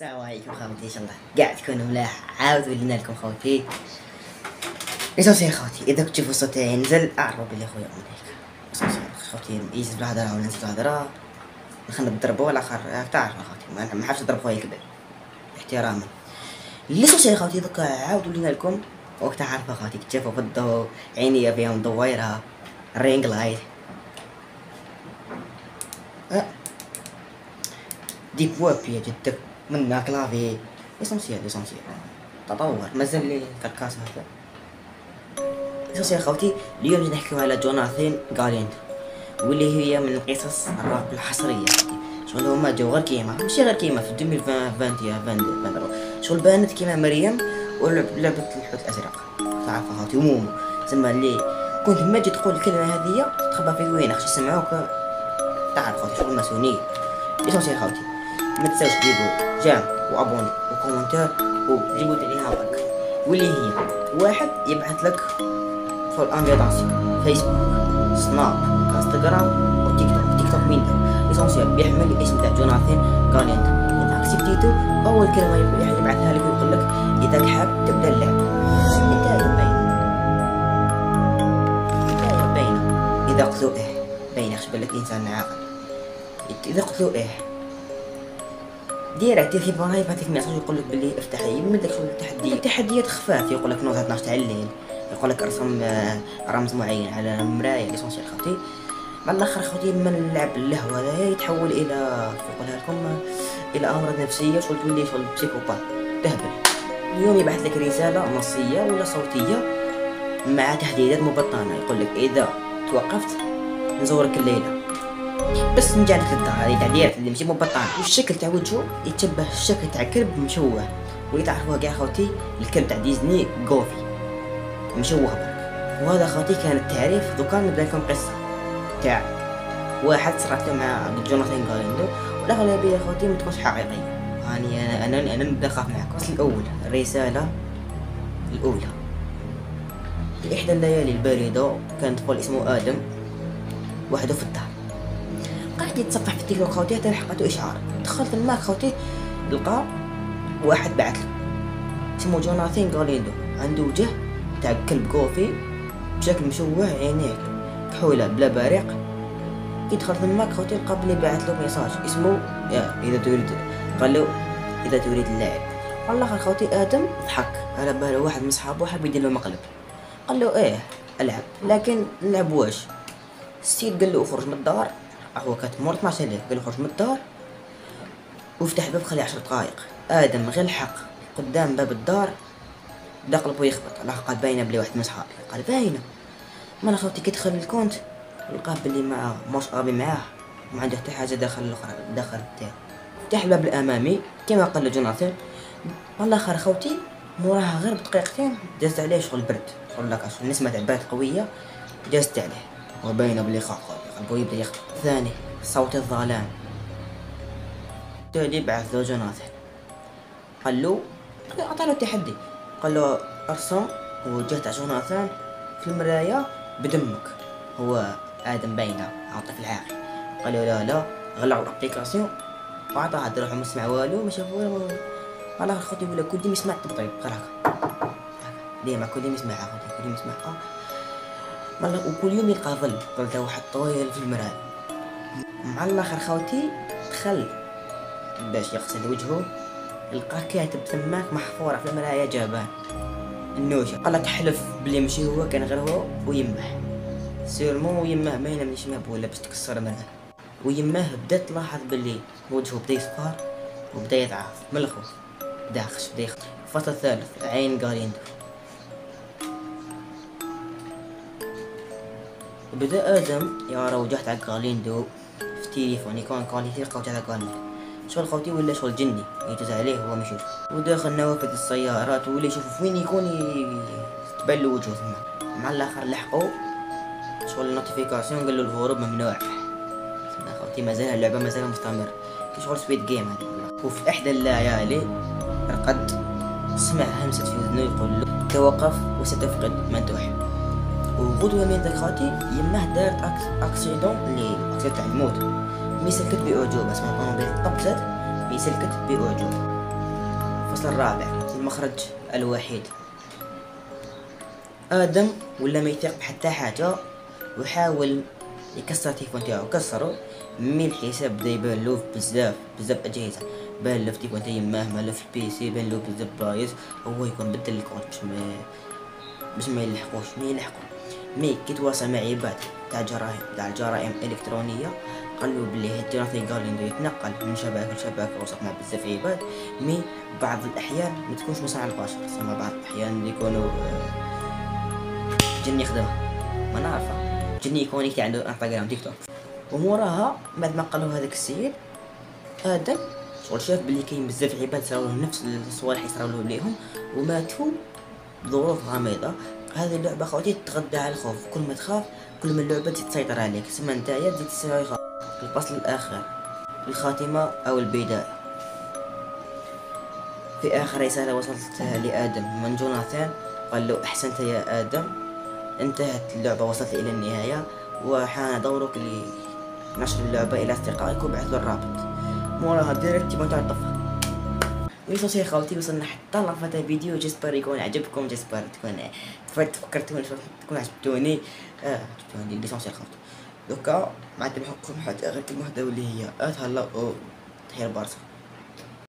السلام عليكم خوتي، ان شاء الله كاع تكونوا ملاح. عاود ولينا لكم خوتي ليسونسيال خوتي. اذا كنت تشوفوا صوتي ينزل اعرفوا بلي خويا اونيك ليسونسيال خوتي. يجي بالهضره ولا نزيد الهضره نخلنا نضربوا على اخر تعرف خوتي. ما حابش نضرب خويا الكبير احتراما. ليسونسيال خوتي دوكا عاود ولينا لكم وقت عارفه خوتي. كتشوفوا في الضو عينيا فيهم دويره رينغ لايت ديب ويب يا جدك من كلافي ليسونسيال تطور مازال لي كالكاس هذا ليسونسيال خوتي. اليوم جي نحكيو على جوناثان غاليندو واللي هي من قصص الراب الحصريه. شغل هما جاو غير كيما ماشي غير كيما في 2020 شغل بانت كيما مريم ولعبت الحوت الازرق تعرفها خوتي. ومومو زعما اللي كنت ما تجي تقول الكلمه هذه تخبى في وين خشي يسمعوك تعرف خوتي. شغل ماسونيه ليسونسيال خوتي. ما تنساوش ديروا جام وابوني وكومنتير وجيبوا عليها لايك. واللي هي واحد يبعث لك في الانفيتاسيون فيسبوك سناب انستغرام وتيك توك مين دار ليسونسيال بيحمل الاسم تاع جوناثان غاليندو. اذا اكسبتيتو اول كلمه يبعثها لك ويقول لك اذا حاب تبدا اللعب. النتائج باينه اذا قلتوا باينه خش بالك انسان عاقل. اذا قلتوا ديريكت في برايف هذيك ميساج يقول لك باللي افتح يمد لك التحديات خفاف. يقول لك نوض 12 تاع الليل، يقول لك ارسم رمز معين على مرايه ليسونسيال خوتي. مع الاخر خوتي من اللعب اللهو هذا يتحول الى نقولها لكم الى امراض نفسيه. شغل تولي شغل بسيكوبات تهبل. اليوم يبعث لك رساله نصيه ولا صوتيه مع تهديدات مبطنه. يقول لك اذا توقفت نزورك الليله بس نجعلك للدار. هذه تعديلات اللي ماشي مبطنه. والشكل تاع وجهه يتشبه الشكل تاع كلب مشوه. واللي تعرفوها كاع خوتي الكلب تاع ديزني غوفي مشوه برك. وهذا خوتي كان التعريف. دوكا نبدا لكم قصه تاع واحد صرات مع جوناثان غاليندو والاغلبيه خوتي ما تكونش حقيقيه. يعني انا نبدا نخاف معكم. الفصل الاول الرساله الاولى. في احدى الليالي البارده كان طفل اسمه ادم وحده في الدار قاعد يتصفح في التيك توك خوتي حتى لحقته اشعار. دخلت الماك خوتي لقى واحد بعث له اسمه جوناثان غاليندو عنده وجه تاع كلب غوفي بشكل مشوه عينيه كحوله بلا بريق. كي دخلت الماك خوتي لقى بلي بعث له ميساج اسمه اذا تريد قال له اذا تريد اللعب. والله خوتي ادم ضحك على باله واحد من صحابه حاب يدير له مقلب. قال له العب لكن نلعب واش. السيد قال له اخرج من الدار. هو كانت مور 12 ليل. قال له خرج من الدار وفتح الباب خليه 10 دقائق. ادم غير لحق قدام باب الدار بدا قلبو يخبط. الله قال باينه بلي واحد من صحابي. قال باينه. ما انا خوتي كي دخل الكونت لقاه بلي معاه موش ابي معاه ما عنده حتى حاجه داخل الاخرى داخل تاعو. فتح الباب الامامي كما قال له جوناثان. والله خير خوتي موراها غير بدقيقتين دازت عليه شغل برد. شغل لاكاش النسمه تاع برد قويه دازت عليه وباينه بلي خاف قلبو يبدا يخبط. ثاني صوت الظلام. تالي بعث له جوناثان قال له عطاله تحدي. قال له ارسم وجه تاع جوناثان في المرايه بدمك. هو ادم باينه عاطف العاقل. قال له لا غلعوا الابليكاسيون وعطاه هاد روحو ما سمع والو ما شاف والو. والله خوتي ولا كل ديما يسمع الطبيب غير هكا ديما كل يوم يسمعها خوتي كل يوم يسمعها والله. وكل يوم يلقى ظل تاع واحد طويل في المرايه. مع الاخر خوتي دخل باش يغسل وجهه لقاه كاتب ثماك محفوره في المرايه جابان النوشه. قال تحلف بلي ماشي هو كان غير هو ويمه سيرمون ويمه باينه ملي شماب ولا باش تكسر المرايه. ويمه بدات تلاحظ بلي وجهه بدا يصفر وبدا يضعف من الخوف. بدا يخش بدا يخش. الفصل الثالث عين غاليندو. بدا ادم يرى وجه تاع غاليندو في التليفون يكون كواليتي لقاو تاع غاليندو. شغل خوتي ولا شغل جني يجوز عليه هو ما يشوف. وداخل نوافذ السيارات ولا يشوف فين يكون تبان له وجهه ثم. مع الاخر لحقوا شغل النوتيفيكاسيون قال له الهروب ممنوع. خوتي مازال اللعبه مازال مستمر كي شغل سويت جيم هذه. وفي احدى الليالي رقد سمع همسه في اذنه يقول له توقف وستفقد ما تحب. وغدوه من ذاك خوتي يمه دارت اكسيدون اللي اكسيدون تاع الموت. مي سلكت بأعجوبة اسمها طوموبيل طبست مي سلكت بأعجوبة. الفصل الرابع، المخرج الوحيد. ادم ولا ما يثق بحتى حاجه وحاول يكسر التليفون تاعو، كسرو من الحساب بدا يبان له بزاف اجهزه، بان له في التليفون تاع يماه، ماله في البيسي بان له بزاف بايظ. هو يكون بدل الكود باش ما يلحقوش مي كي تواصل مع عباد تاع الجرائم الالكترونيه، قالوا بلي هاد جوناثان غاليندو يتنقل من شبكه لشبكه وسط مع بزاف عباد. مي بعض الاحيان ما تكونش مصنع البشر، تسمى بعض الاحيان يكونوا جن يخدمها، ما نعرفها، جن يكون عنده انستغرام تيك توك. وموراها بعد ما قالوا هذاك السيد ادم شغل شاف بلي كاين بزاف عباد صراو نفس الصوالح يصراو ليهم وماتوا بظروف غامضه. هذه اللعبه خوتي تتغذى على الخوف، كل ما تخاف كل ما اللعبه تسيطر عليك، سما نتايا تزيد تسيطر. الفصل الاخر، الخاتمه او البدايه. في اخر رساله وصلتها لادم من جوناثان، قال له احسنت يا ادم، انتهت اللعبه، وصلت الى النهايه، وحان دورك لنشر اللعبه الى اصدقائك وبعث له الرابط. موراها ديريكت تبون تعطفها. ويصل خوتي، وصلنا حتى لنهاية الفيديو. جيسبر يكون عجبكم، جيسبر تفكرتوني، تكون عجبتوني عجبتوني ليسونسيال خوتي. دوكا ما عندي بحكم حتى غير كلمه واحده واللي هي تهلاو تحيا البارسا.